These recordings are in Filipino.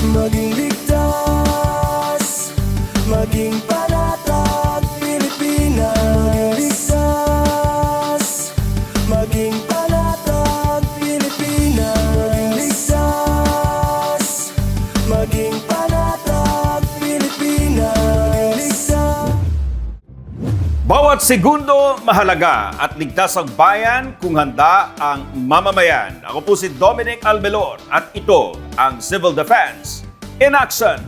Maging ligtas, maging panatag, Pilipinas. Ligtas, maging panatag, Pilipinas. Ligtas, maging panatag, Pilipinas. Ligtas. Bawat segundo mahalaga at ligtas ang bayan kung handa ang mamamayan. Ako po si Dominic Albelor at ito ang Civil Defense in Action.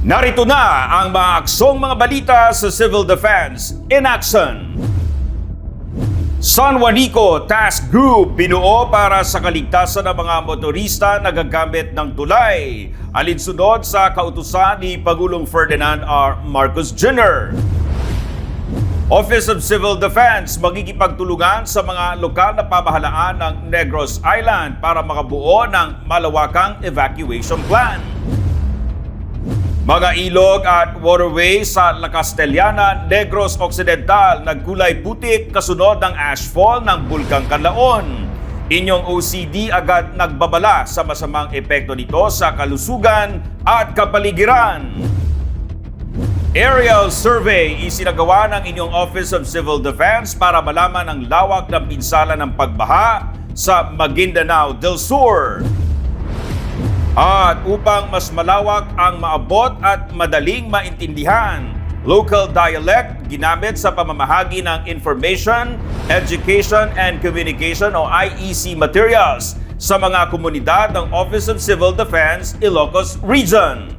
Narito na ang mga aksong mga balita sa Civil Defense in Action. San Juanico Task Group binuo para sa kaligtasan ng mga motorista na gagamit ng tulay. Alinsunod sa kautusan ni Pangulong Ferdinand R. Marcos Jr. Office of Civil Defense magkikipagtulungan sa mga lokal na pamahalaan ng Negros Island para makabuo ng malawakang evacuation plan. Mga ilog at waterway sa La Castellana, Negros Occidental nagkulay putik kasunod ng ashfall ng Bulkang Kanlaon. Inyong OCD agad nagbabala sa masamang epekto nito sa kalusugan at kapaligiran. Aerial survey isinagawa ng inyong Office of Civil Defense para malaman ang lawak ng pinsala ng pagbaha sa Maguindanao del Sur. At upang mas malawak ang maabot at madaling maintindihan, local dialect ginamit sa pamamahagi ng Information, Education and Communication o IEC materials sa mga komunidad ng Office of Civil Defense, Ilocos Region.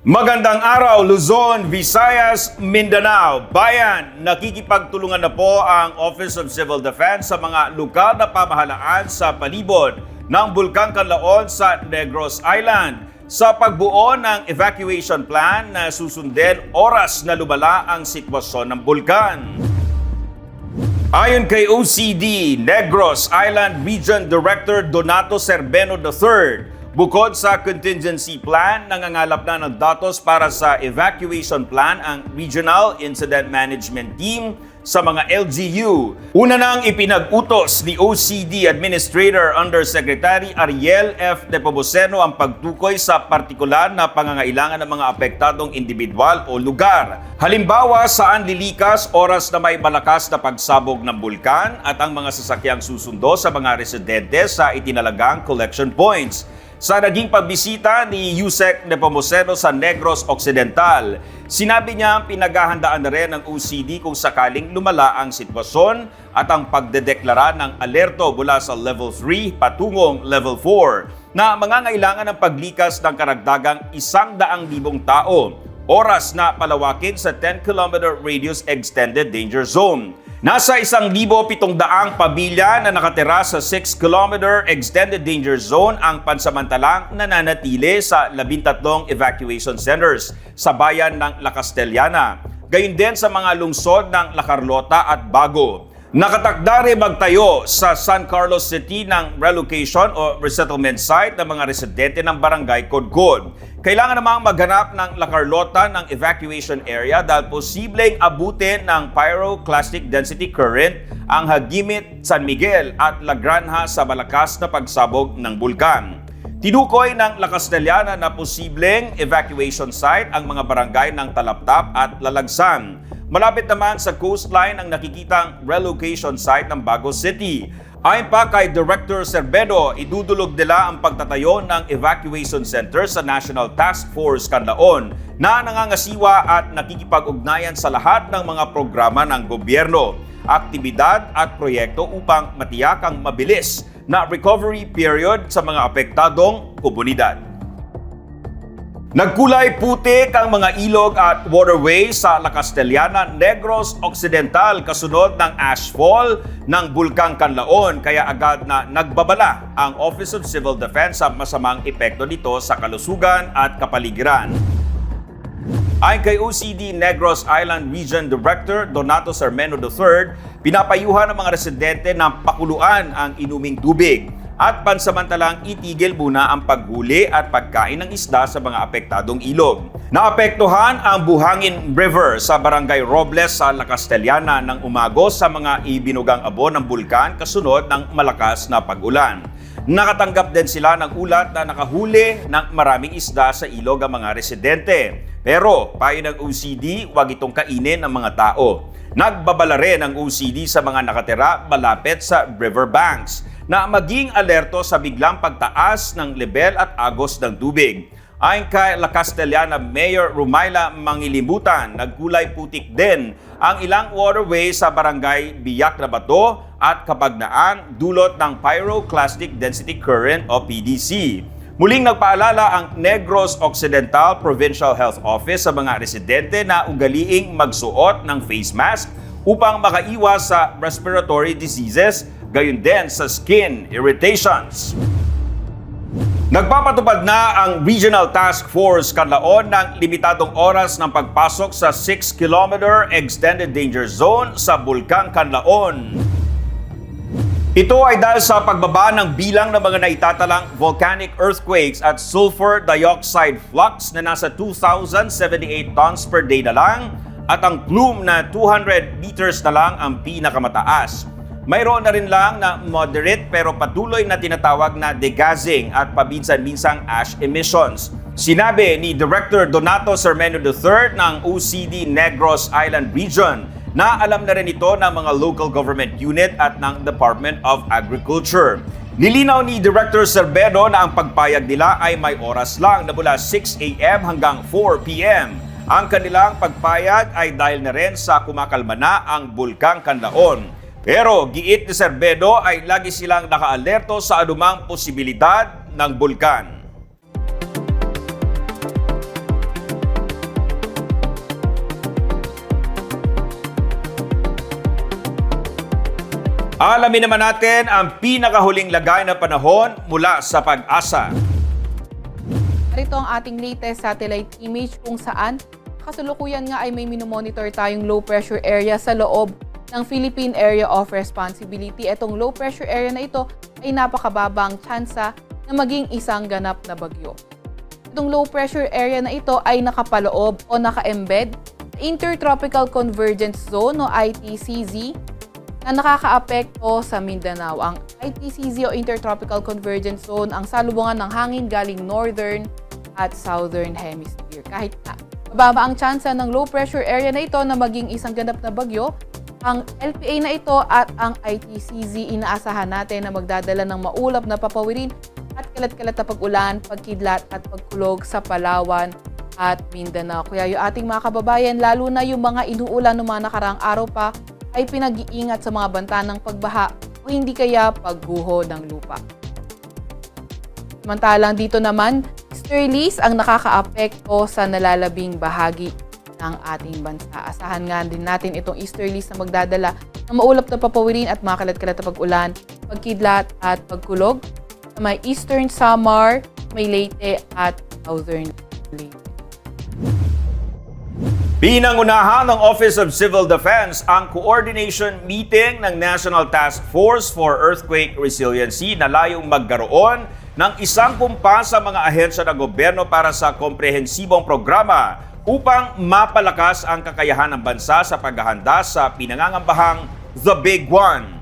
Magandang araw, Luzon, Visayas, Mindanao. Bayan, nakikipagtulungan na po ang Office of Civil Defense sa mga lokal na pamahalaan sa palibot ng Bulkang Kanlaon sa Negros Island sa pagbuo ng evacuation plan na susundin oras na lumala ang sitwasyon ng bulkan. Ayon kay OCD, Negros Island Region Director Donato Serbeno III, bukod sa contingency plan, nangangalap na ng datos para sa evacuation plan ang Regional Incident Management Team sa mga LGU. Una nang ipinag-utos ni OCD Administrator Undersecretary Ariel F. Nepomuceno ang pagtukoy sa partikular na pangangailangan ng mga apektadong individual o lugar. Halimbawa, saan lilikas oras na may malakas na pagsabog ng bulkan at ang mga sasakyang susundo sa mga residente sa itinalagang collection points. Sa naging pagbisita ni Yusek Nepomuceno sa Negros Occidental, sinabi niya pinaghahandaan na rin ng OCD kung sakaling lumala ang sitwasyon at ang pagdedeklara ng alerto mula sa Level 3 patungong Level 4 na mangangailangan ng paglikas ng karagdagang 100,000 tao, oras na palawakin sa 10-kilometer radius extended danger zone. Nasa 1,700 pamilya na nakatira sa 6-kilometer extended danger zone ang pansamantalang nananatili sa 13 evacuation centers sa bayan ng La Castellana. Gayon din sa mga lungsod ng La Carlota at Bago. Nakatakda rin magtayo sa San Carlos City ng relocation o resettlement site ng mga residente ng Barangay Codcod. Kailangan namang maghanap ng La Carlota ng evacuation area dahil posibleng abutin ng pyroclastic density current ang Hagimit, San Miguel at La Granja sa malakas na pagsabog ng bulkan. Tinukoy ng La Castellana na posibleng evacuation site ang mga barangay ng Talaptap at Lalagsan. Malapit naman sa coastline ang nakikitang relocation site ng Bago City. Ayon pa kay Director Serbeno, idudulog nila ang pagtatayo ng evacuation center sa National Task Force Kanlaon na nangangasiwa at nakikipag-ugnayan sa lahat ng mga programa ng gobyerno, aktibidad at proyekto upang matiyak ang mabilis na recovery period sa mga apektadong komunidad. Nagkulay putik ang mga ilog at waterway sa La Castellana, Negros Occidental kasunod ng ashfall ng Bulkang Kanlaon kaya agad na nagbabala ang Office of Civil Defense sa masamang epekto nito sa kalusugan at kapaligiran. Ayon kay OCD Negros Island Region Director Donato Serbeno III, pinapayuhan ng mga residente na pakuluan ang inuming tubig. at pansamantalang itigil muna ang paghuli at pagkain ng isda sa mga apektadong ilog. Naapektuhan ang Buhangin River sa Barangay Robles sa La Castellana ng umagos sa mga ibinugang abo ng bulkan kasunod ng malakas na pag-ulan. Nakatanggap din sila ng ulat na nakahuli ng maraming isda sa ilog ang mga residente. Pero payo ng OCD, huwag itong kainin ng mga tao. Nagbabala rin ang OCD sa mga nakatira malapit sa riverbanks na maging alerto sa biglang pagtaas ng level at agos ng tubig. Ayon kay La Castellana Mayor Rumayla Mangilimutan, nagkulay putik din ang ilang waterway sa barangay Biak na Bato at Kabagnaan dulot ng Pyroclastic Density Current o PDC. Muling nagpaalala ang Negros Occidental Provincial Health Office sa mga residente na ugaliing magsuot ng face mask upang makaiwas sa respiratory diseases, gayon din sa skin irritations. Nagpapatupad na ang Regional Task Force Canlaon ng limitadong oras ng pagpasok sa 6-kilometer Extended Danger Zone sa Bulkang Canlaon. Ito ay dahil sa pagbaba ng bilang ng mga naitatalang volcanic earthquakes at sulfur dioxide flux na nasa 2,078 tons per day na lang at ang plume na 200 meters na lang ang pinakamataas. Mayroon na rin lang na moderate pero patuloy na tinatawag na degassing at paminsan-minsang ash emissions. Sinabi ni Director Donato Sermenio III ng OCD Negros Island Region na alam na rin ito ng mga local government unit at ng Department of Agriculture. Nilinaw ni Director Cerbedo na ang pagpayag nila ay may oras lang na mula 6 a.m. hanggang 4 p.m. Ang kanilang pagpayag ay dahil na rin sa kumakalma na ang Bulkang Canlaon. Pero giit ni Cerbedo ay lagi silang nakaalerto sa anumang posibilidad ng bulkan. Alamin naman natin ang pinakahuling lagay ng panahon mula sa Pag-asa. Ito ang ating latest satellite image kung saan kasalukuyan nga ay may minomonitor tayong low pressure area sa loob ng Philippine Area of Responsibility. Itong low pressure area na ito ay napakababang tsansa na maging isang ganap na bagyo. Itong low pressure area na ito ay nakapaloob o naka-embed sa Intertropical Convergence Zone o ITCZ na nakakaapekto sa Mindanao. Ang ITCZ o Intertropical Convergence Zone ang salubungan ng hangin galing northern at southern hemisphere. Kahit na mababa ang tsansa ng low pressure area na ito na maging isang ganap na bagyo, ang LPA na ito at ang ITCZ inaasahan natin na magdadala ng maulap na papawirin at kalat-kalat na pag-ulan, pagkidlat at pagkulog sa Palawan at Mindanao. Kaya yung ating mga kababayan, lalo na yung mga inuulan ng mga nakaraang araw pa, ay pinag-iingat sa mga banta ng pagbaha o hindi kaya pagguho ng lupa. Samantalang dito naman, easterlies ang nakakaapekto sa nalalabing bahagi ng ating bansa. Asahan nga din natin itong easterlies na magdadala ng maulap na papawirin at mga kalat-kalat na pag-ulan, pagkidlat at pagkulog sa may Eastern Samar, may Leyte at Southern Leyte. Pinangunahan ng Office of Civil Defense ang coordination meeting ng National Task Force for Earthquake Resiliency na layong magkaroon ng isang kumpas sa mga ahensya ng gobyerno para sa komprehensibong programa upang mapalakas ang kakayahan ng bansa sa paghahanda sa pinangangambahang The Big One.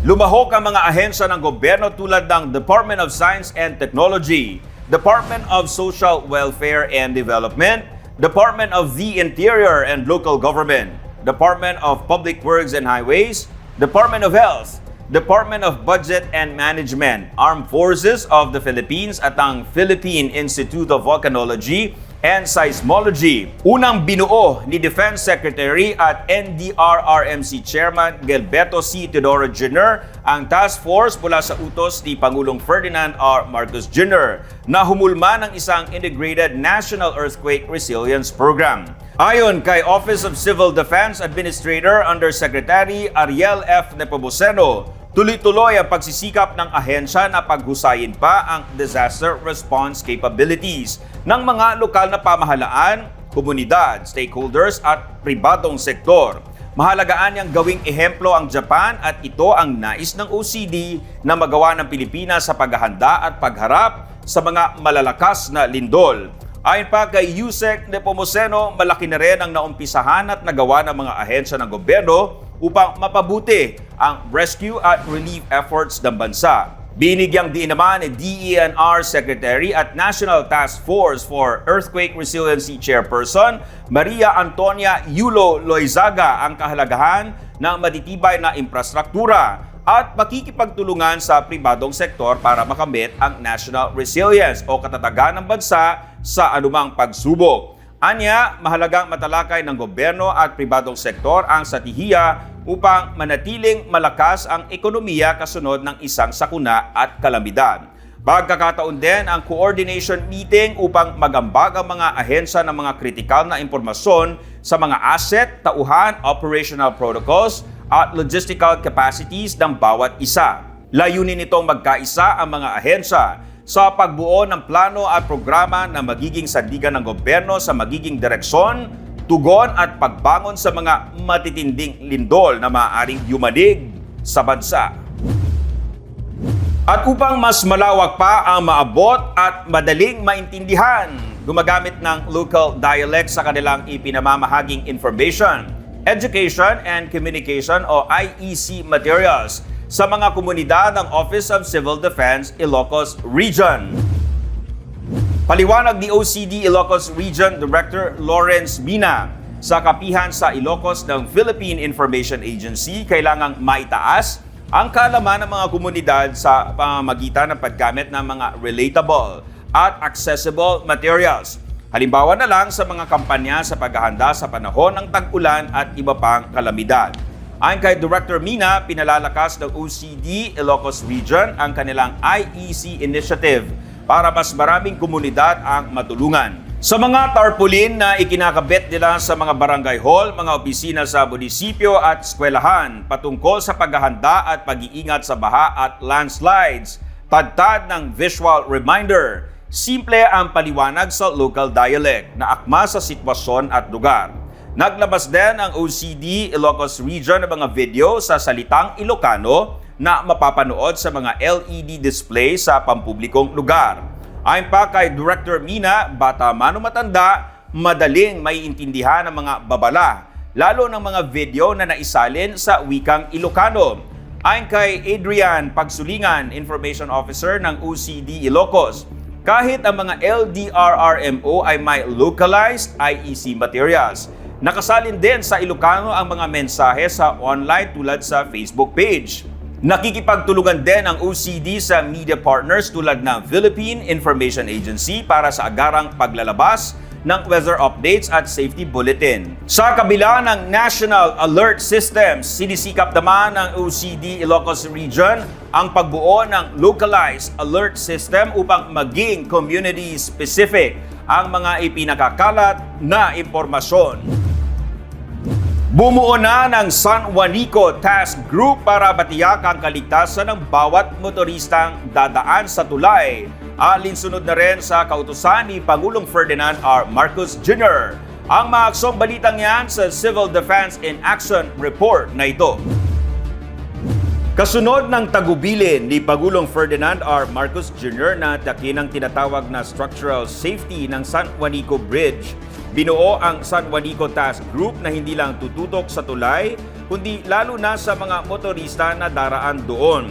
Lumahok ang mga ahensya ng gobyerno tulad ng Department of Science and Technology, Department of Social Welfare and Development, Department of the Interior and Local Government, Department of Public Works and Highways, Department of Health, Department of Budget and Management, Armed Forces of the Philippines at ang Philippine Institute of Volcanology and Seismology. Unang binuo ni Defense Secretary at NDRRMC Chairman Gilberto C. Teodoro Jr. ang task force mula sa utos ni Pangulong Ferdinand R. Marcos Jr. na humulma ng isang Integrated National Earthquake Resilience Program. Ayon kay Office of Civil Defense Administrator Undersecretary Ariel F. Nepomuceno, tuloy-tuloy ang pagsisikap ng ahensya na paghusayin pa ang disaster response capabilities ng mga lokal na pamahalaan, komunidad, stakeholders at pribadong sektor. Mahalagaan niyang gawing ehemplo ang Japan at ito ang nais ng OCD na magawa ng Pilipinas sa paghahanda at pagharap sa mga malalakas na lindol. Ayon pa kay Yusek Nepomuceno, malaki na rin ang naumpisahan at nagawa ng mga ahensya ng gobyerno upang mapabuti ang rescue at relief efforts ng bansa. Binigyang diin naman ni DENR Secretary at National Task Force for Earthquake Resiliency Chairperson Maria Antonia Yulo Loizaga ang kahalagahan ng matitibay na infrastruktura at makikipagtulungan sa pribadong sektor para makamit ang national resilience o katatagan ng bansa sa anumang pagsubok. Anya, mahalagang matalakay ng gobyerno at pribadong sektor ang satihiya upang manatiling malakas ang ekonomiya kasunod ng isang sakuna at kalamidad. Pagkakataon din ang coordination meeting upang magambag ang mga ahensya ng mga kritikal na impormasyon sa mga asset, tauhan, operational protocols at logistical capacities ng bawat isa. Layunin nitong magkaisa ang mga ahensya sa pagbuo ng plano at programa na magiging sandigan ng gobyerno sa magiging direksyon, tugon at pagbangon sa mga matitinding lindol na maaaring yumanig sa bansa. At upang mas malawak pa ang maabot at madaling maintindihan, gumagamit ng local dialect sa kanilang ipinamamahaging information, education and communication o IEC materials sa mga komunidad ng Office of Civil Defense Ilocos Region. Paliwanag ni OCD Ilocos Region Director Lawrence Mina, sa kapihan sa Ilocos ng Philippine Information Agency, kailangang maitaas ang kaalaman ng mga komunidad sa pamamagitan ng paggamit ng mga relatable at accessible materials. Halimbawa na lang sa mga kampanya sa paghahanda sa panahon ng tag-ulan at iba pang kalamidad. Ayon kay Director Mina, pinalalakas ng OCD Ilocos Region ang kanilang IEC initiative para mas maraming komunidad ang matulungan. Sa mga tarpaulin na ikinakabit nila sa mga barangay hall, mga opisina sa munisipyo at eskwelahan patungkol sa paghahanda at pag-iingat sa baha at landslides, tadtad ng visual reminder, simple ang paliwanag sa local dialect na akma sa sitwasyon at lugar. Naglabas din ang OCD Ilocos Region ng mga video sa salitang Ilocano na mapapanood sa mga LED display sa pampublikong lugar. Ayon pa kay Director Mina, bata man o matanda, madaling maiintindihan ang mga babala, lalo ng mga video na naisalin sa wikang Ilocano. Ayon kay Adrian Pagsulingan, Information Officer ng OCD Ilocos, kahit ang mga LDRRMO ay may localized IEC materials, nakasalin din sa Ilocano ang mga mensahe sa online tulad sa Facebook page. Nakikipagtulungan din ang OCD sa media partners tulad ng Philippine Information Agency para sa agarang paglalabas ng weather updates at safety bulletin. Sa kabila ng National Alert Systems, sinisikap naman ng OCD Ilocos Region ang pagbuo ng localized alert system upang maging community-specific ang mga ipinakakalat na impormasyon. Bumuo na ng San Juanico Task Group para batiyak ang kaligtasan ng bawat motoristang dadaan sa tulay. Alinsunod na rin sa kautusan ni Pangulong Ferdinand R. Marcos Jr. Ang maaksong balitang yan sa Civil Defense in Action Report na ito. Kasunod ng tagubilin ni Pangulong Ferdinand R. Marcos Jr. na takin ang tinatawag na structural safety ng San Juanico Bridge, binuo ang San Juanico Task Group na hindi lang tututok sa tulay, kundi lalo na sa mga motorista na daraan doon.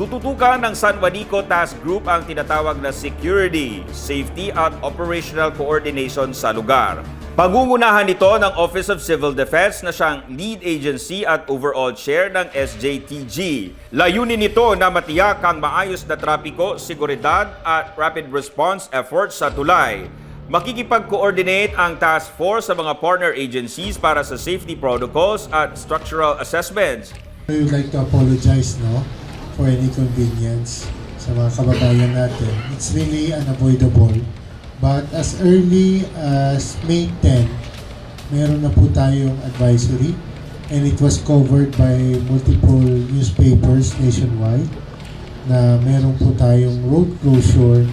Tututukan ng San Juanico Task Group ang tinatawag na security, safety at operational coordination sa lugar. Pangungunahan nito ng Office of Civil Defense na siyang lead agency at overall chair ng SJTG. Layunin nito na matiyak ang maayos na trapiko, seguridad at rapid response efforts sa tulay. Makikipag-coordinate ang task force sa mga partner agencies para sa safety protocols at structural assessments. We would like to apologize for any inconvenience sa mga kababayan natin. It's really unavoidable. But as early as May 10, meron na po tayong advisory and it was covered by multiple newspapers nationwide na meron po tayong road closure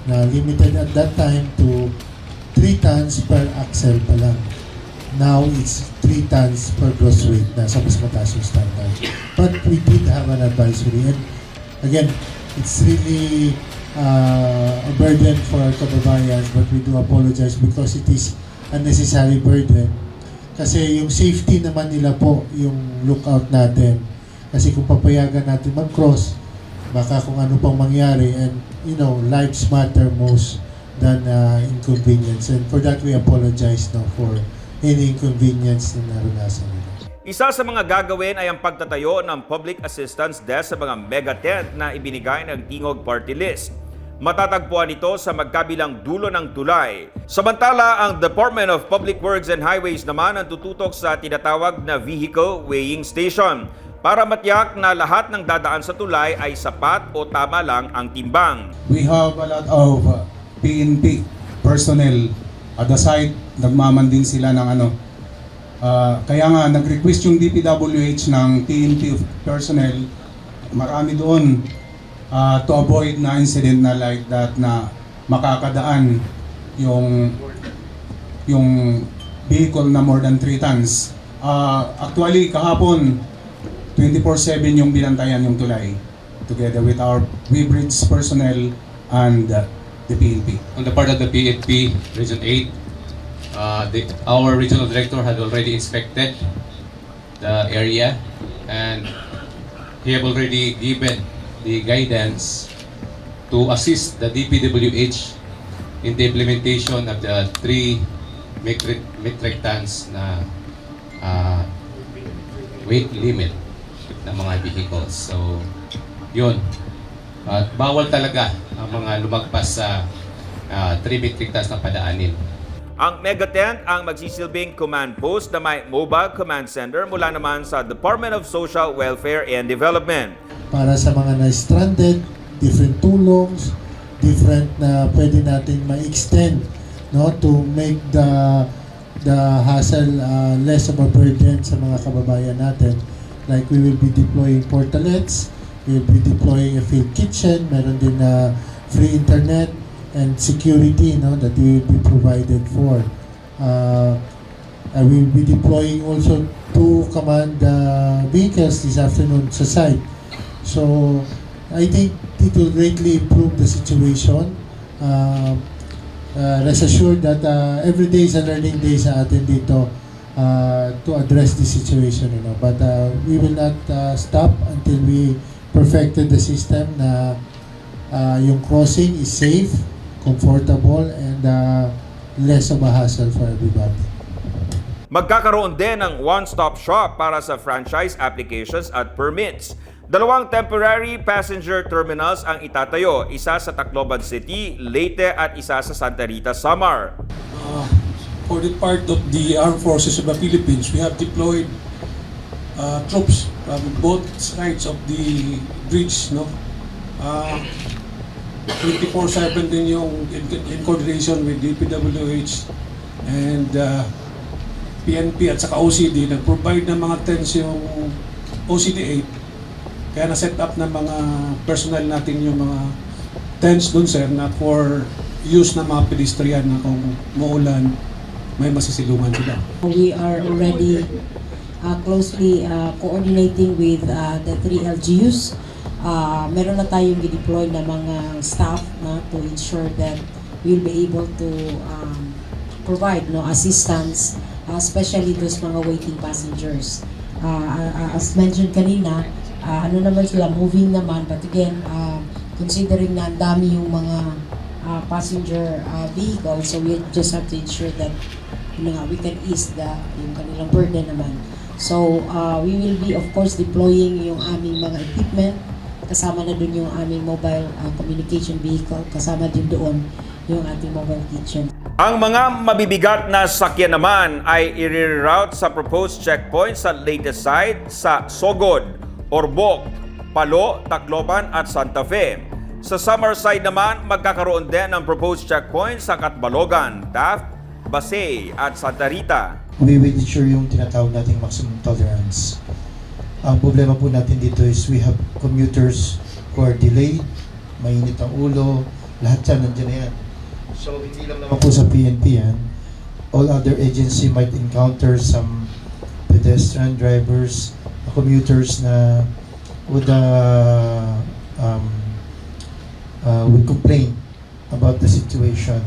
na limited at that time to 3 tons per axle pa lang. Now it's 3 tons per gross weight na sa mas mataas yung standard. But we did have an advisory. And again, it's really a burden for our kababayan, but we do apologize because it is a necessary burden. Kasi yung safety naman nila po yung lookout natin. Kasi kung papayagan natin mag-cross, baka kung ano pang mangyari, and you know, lives matter most than inconvenience. And for that, we apologize for any inconvenience na naranasan nila. Isa sa mga gagawin ay ang pagtatayo ng public assistance desk sa mga mega tent na ibinigay ng Tingog Party List. Matatagpuan ito sa magkabilang dulo ng tulay. Samantala, ang Department of Public Works and Highways naman ang tututok sa tinatawag na vehicle weighing station para matiyak na lahat ng dadaan sa tulay ay sapat o tama lang ang timbang. We have a lot of PNP personnel at the site. Nagmaman din sila ng kaya nga nag-request yung DPWH ng PNP personnel. Marami doon to avoid na incident na like that na makakadaan yung vehicle na more than 3 tons. Actually, kahapon 24/7 yung binantayan yung tulay together with our WeBridge personnel and the PNP. On the part of the PNP Region 8, our regional director had already inspected the area and he have already given the guidance to assist the DPWH in the implementation of the 3 metric tons na weight limit ng mga vehicles. So, yun. At bawal talaga ang mga lumagpas sa 3 metric tons na padaanin. Ang mega tent ang magsisilbing command post na may mobile command center mula naman sa Department of Social Welfare and Development. Para sa mga na-stranded, different tulongs, different na pwede natin ma-extend, no, to make the hassle less of a burden sa mga kababayan natin. Like we will be deploying portalets, we will be deploying a field kitchen, meron din na free internet and security, no, that we will be provided for. I will be deploying also 2 command vehicles this afternoon sa site. So I think it will greatly improve the situation. Rest assured that every day is a learning day sa atin dito to address this situation, you know. But we will not stop until we perfected the system na yung crossing is safe, comfortable, and less of a hassle for everybody. Magkakaroon din ng one-stop shop para sa franchise applications at permits. 2 temporary passenger terminals ang itatayo, isa sa Tacloban City, Leyte at isa sa Santa Rita, Samar. For the part of the Armed Forces of the Philippines, we have deployed troops from both sides of the bridge, no? 24/7 din yung in coordination with DPWH and PNP at saka OCD. Nag-provide ng mga tents yung OCD 8. Kaya na-set up ng mga personnel natin yung mga tents dun, sir, na for use ng mga pedestrian na kung maulan, may masisilungan sila. We are already closely coordinating with the 3 LGUs. Meron na tayong i-deploy na mga staff na to ensure that we'll be able to provide assistance, especially those mga waiting passengers. As mentioned kanina, naman sila, moving naman, but again, considering na ang dami yung mga passenger vehicles, so we just have to ensure that we can ease yung kanilang burden naman. So, we will be of course deploying yung aming mga equipment, kasama na dun yung aming mobile communication vehicle, kasama din doon yung ating mobile kitchen. Ang mga mabibigat na sakyan naman ay i-reroute sa proposed checkpoint sa latest site sa Sogod, Orbok, Palo, Tacloban at Santa Fe. Sa Samar side naman, magkakaroon din ng proposed checkpoint sa Catbalogan, Taft, Basay at Santa Rita. We will ensure yung tinatawag nating maximum tolerance. Ang problema po natin dito is we have commuters who are delayed, mainit ang ulo, lahat yan, nandiyan na yan. So hindi lang naman po sa PNP yan. All other agency might encounter some pedestrian drivers, commuters na would complain about the situation.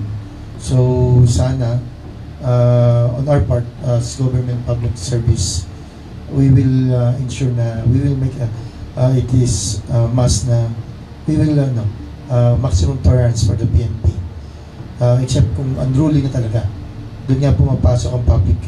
So sana on our part as government public service, we will ensure na we will make it is must na we will maximum tolerance for the PNP. Except kung unruly na talaga, doon nga pumapasok ang public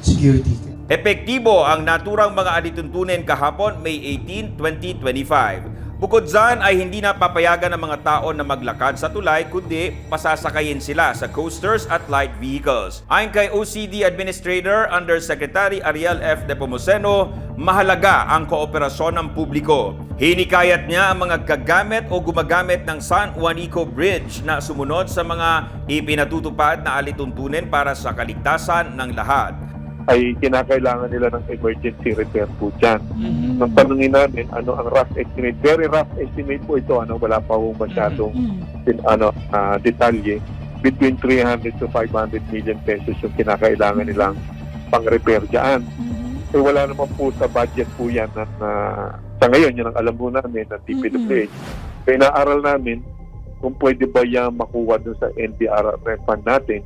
security. Epektibo ang naturang mga alituntunin kahapon, May 18, 2025. Bukod dyan ay hindi na papayagan ng mga tao na maglakad sa tulay kundi pasasakayin sila sa coasters at light vehicles. Ayon kay OCD Administrator Undersecretary Ariel F. Nepomuceno, mahalaga ang kooperasyon ng publiko. Hinikayat niya ang mga gagamit o gumagamit ng San Juanico Bridge na sumunod sa mga ipinatutupad na alituntunin para sa kaligtasan ng lahat. Ay kinakailangan nila ng emergency repair po dyan. Nang tanungin namin, ano ang rough estimate, very rough estimate po ito, wala pa po masyadong detalye, between 300 to 500 million pesos yung kinakailangan nilang pang-repair dyan. Eh wala naman po sa budget po yan na sa ngayon, yun ang alam po namin ng DPWH. Kaya inaaral namin kung pwede ba yan makuha dun sa NDRRF fund natin.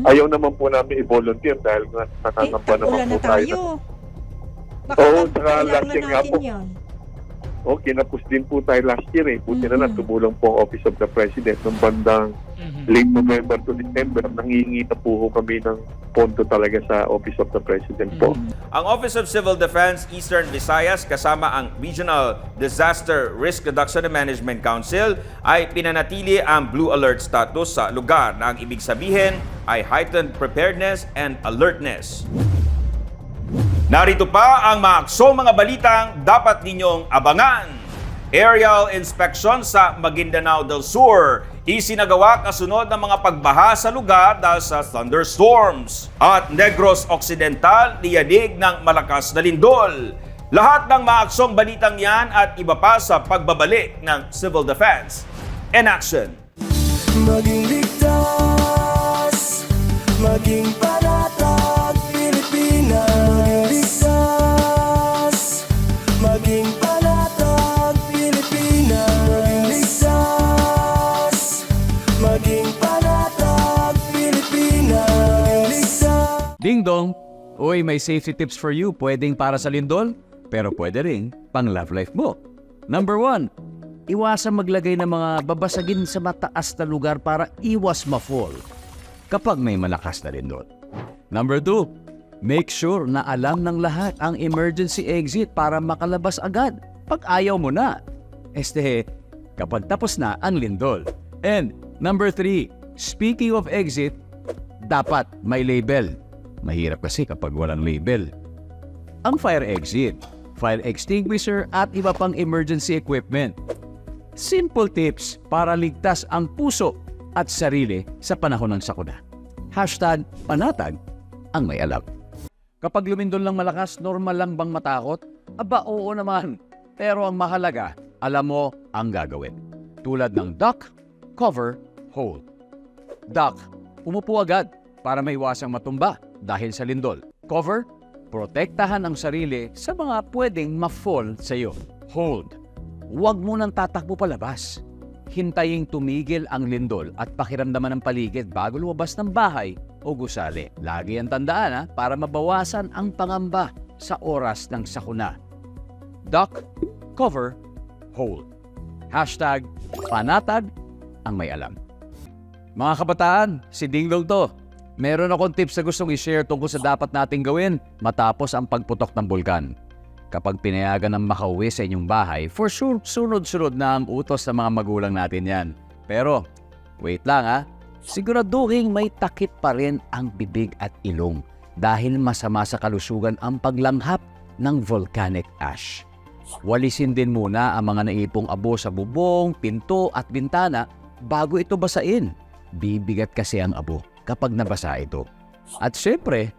Ayaw naman po namin i-volunteer dahil nakangamba naman po tayo. Oo, saka last year nga po. O, kinapos din po tayo last year eh. Buti na lang, tumulong po ang Office of the President ng bandang late November to December. Nangihingi na po kami ng pondo talaga sa Office of the President po. Ang Office of Civil Defense Eastern Visayas kasama ang Regional Disaster Risk Reduction and Management Council ay pinanatili ang Blue Alert status sa lugar na ang ibig sabihin ay heightened preparedness and alertness. Narito pa ang mga aksong mga balitang dapat ninyong abangan. Aerial inspection sa Maguindanao del Sur. Isinagawa kasunod ng mga pagbaha sa lugar dahil sa thunderstorms. At Negros Occidental, niyanig ng malakas na lindol. Lahat ng mga aksong balitang yan at iba pa sa pagbabalik ng Civil Defense in action. Maging ligtas, maging panatag, Pilipinas. Maging panatag, Pilipinas. Maging panatag, Pilipinas. Ding dong! Uy, may safety tips for you. Pwedeng para sa lindol, pero pwede rin pang love life mo. Number 1, iwasan maglagay ng mga babasagin sa mataas na lugar para iwas ma-fall kapag may malakas na lindol. Number 2, make sure na alam ng lahat ang emergency exit para makalabas agad pag ayaw mo na. Kapag tapos na ang lindol. And number 3, speaking of exit, dapat may label. Mahirap kasi kapag walang label. Ang fire exit, fire extinguisher at iba pang emergency equipment. Simple tips para ligtas ang puso at sarili sa panahon ng sakuna. #panatag ang may alam. Kapag lumindol ng malakas, normal lang bang matakot? Aba, oo naman. Pero ang mahalaga, alam mo ang gagawin. Tulad ng duck, cover, hold. Duck, umupo agad para maiwasang matumba dahil sa lindol. Cover, protektahan ang sarili sa mga pwedeng ma-fall sa iyo. Hold, huwag mo nang tatakbo palabas. Hintayin tumigil ang lindol at pakiramdaman ng paligid bago lumabas ng bahay o gusali. Lagi ang tandaan para mabawasan ang pangamba sa oras ng sakuna. Duck, cover, hold. #panatag ang may alam. Mga kabataan, si Dingdong to. Meron akong tips na gustong i-share tungkol sa dapat nating gawin matapos ang pagputok ng bulkan. Kapag pinayagan ng makauwi sa inyong bahay, for sure, sunod-sunod na ang utos ng mga magulang natin yan. Pero, wait lang siguraduhin may takip pa rin ang bibig at ilong dahil masama sa kalusugan ang paglanghap ng volcanic ash. Walisin din muna ang mga naipong abo sa bubong, pinto at bintana bago ito basain. Bibigat kasi ang abo kapag nabasa ito. At syempre,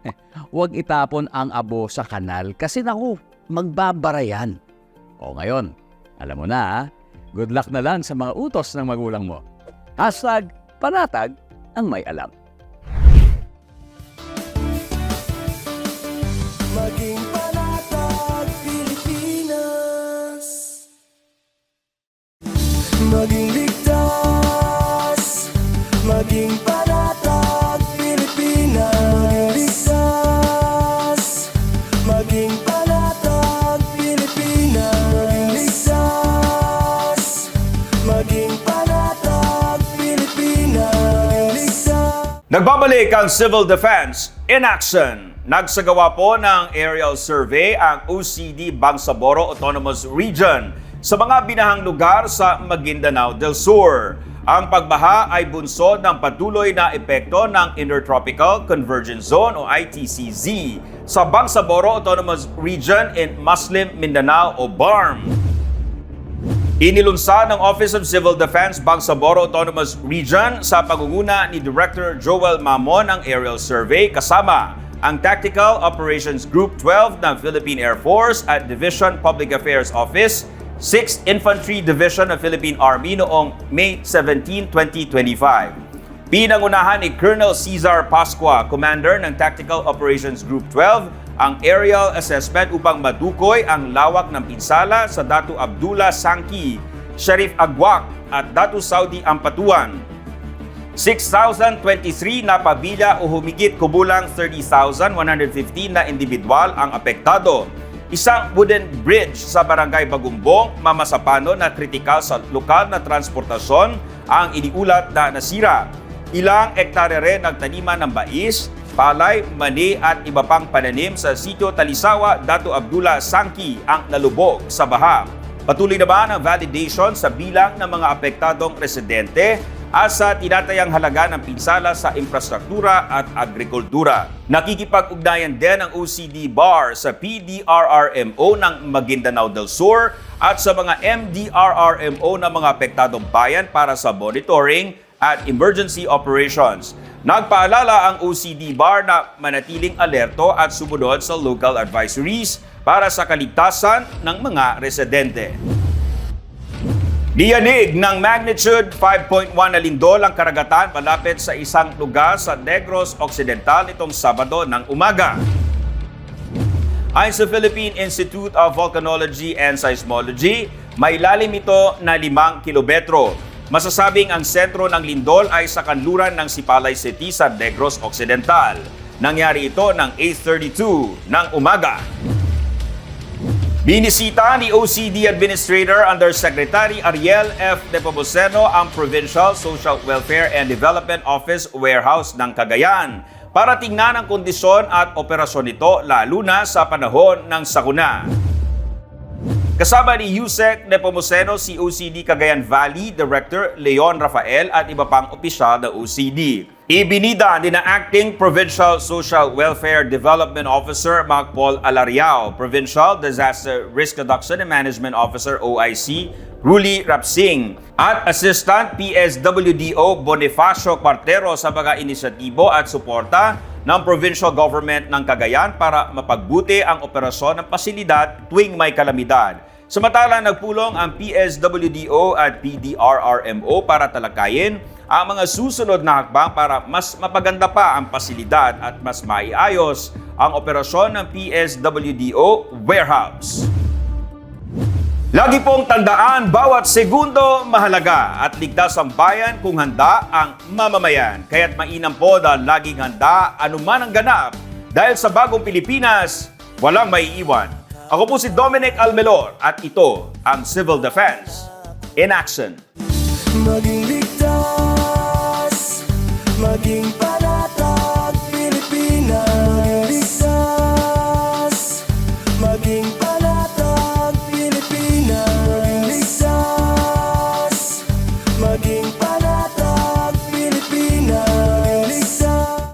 huwag itapon ang abo sa kanal kasi magbabara yan. O ngayon, alam mo na good luck na lang sa mga utos ng magulang mo. #panatag ang may alam. maging panatag, Pilipinas. Ligtas, maging panatag, Pilipinas. Ligtas, maging panatag, Pilipinas. Ligtas. Nagbabalik ang Civil Defense in action. Nagsagawa po ng aerial survey ang OCD Bangsamoro Autonomous Region sa mga binahang lugar sa Maguindanao del Sur. Ang pagbaha ay bunsod ng patuloy na epekto ng Intertropical Convergence Zone o ITCZ sa Bangsamoro Autonomous Region in Muslim Mindanao o BARM. Inilunsad ng Office of Civil Defense Bangsamoro Autonomous Region sa pangunguna ni Director Joel Mamon ang aerial survey kasama ang Tactical Operations Group 12 ng Philippine Air Force at Division Public Affairs Office, 6th Infantry Division ng Philippine Army noong May 17, 2025. Pinangunahan ni Colonel Cesar Pascua, Commander ng Tactical Operations Group 12, ang aerial assessment upang matukoy ang lawak ng pinsala sa Datu Abdullah Sangki, Sharif Agwak at Datu Saudi Ampatuan. 6,023 na pamilya o humigit kubulang 30,115 na individual ang apektado. Isang wooden bridge sa Barangay Bagumbong, Mamasapano na kritikal sa lokal na transportasyon ang iniulat na nasira. Ilang hektare rin ang taniman ng mais, palay, mani at iba pang pananim sa sitio Talisawa, Datu Abdullah Sangki ang nalubog sa baha. Patuloy naman ang validation sa bilang ng mga apektadong residente at sa tinatayang halaga ng pinsala sa infrastruktura at agrikultura. Nakikipag-ugnayan din ang OCD BAR sa PDRRMO ng Maguindanao del Sur at sa mga MDRRMO ng mga apektadong bayan para sa monitoring at emergency operations. Nagpaalala ang OCD BAR na manatiling alerto at sumunod sa local advisories para sa kaligtasan ng mga residente. Diyanig ng magnitude 5.1 na lindol ang karagatan malapit sa isang lugar sa Negros Occidental nitong Sabado ng umaga. Ayon sa Philippine Institute of Volcanology and Seismology, may lalim ito na 5 kilometro. Masasabing ang sentro ng lindol ay sa kanluran ng Sipalay City sa Negros Occidental. Nangyari ito ng 8:32 ng umaga. Binisita ni OCD Administrator Undersecretary Ariel F. Nepomuceno ang Provincial Social Welfare and Development Office Warehouse ng Cagayan para tingnan ang kondisyon at operasyon nito lalo na sa panahon ng sakuna. Kasama ni Yusek Nepomuceno si OCD Cagayan Valley Director Leon Rafael at iba pang opisyal ng OCD. Ibinida ni na Acting Provincial Social Welfare Development Officer Mark Paul Alariao, Provincial Disaster Risk Reduction and Management Officer OIC Ruli Rapsing at Assistant PSWDO Bonifacio Quartero sa mga inisyatibo at suporta ng Provincial Government ng Cagayan para mapagbuti ang operasyon ng pasilidad tuwing may kalamidad. Samantalang nagpulong ang PSWDO at PDRRMO para talakayin ang mga susunod na hakbang para mas mapaganda pa ang pasilidad at mas maiayos ang operasyon ng PSWDO warehouse. Lagi pong tandaan, bawat segundo mahalaga at ligtas ang bayan kung handa ang mamamayan. Kaya't mainam po na laging handa anuman ang ganap dahil sa bagong Pilipinas, walang maiiwan. Ako po si Dominic Almelor at ito ang Civil Defense in Action. Maging ligtas, maging panatag, Pilipinas. Ligtas, maging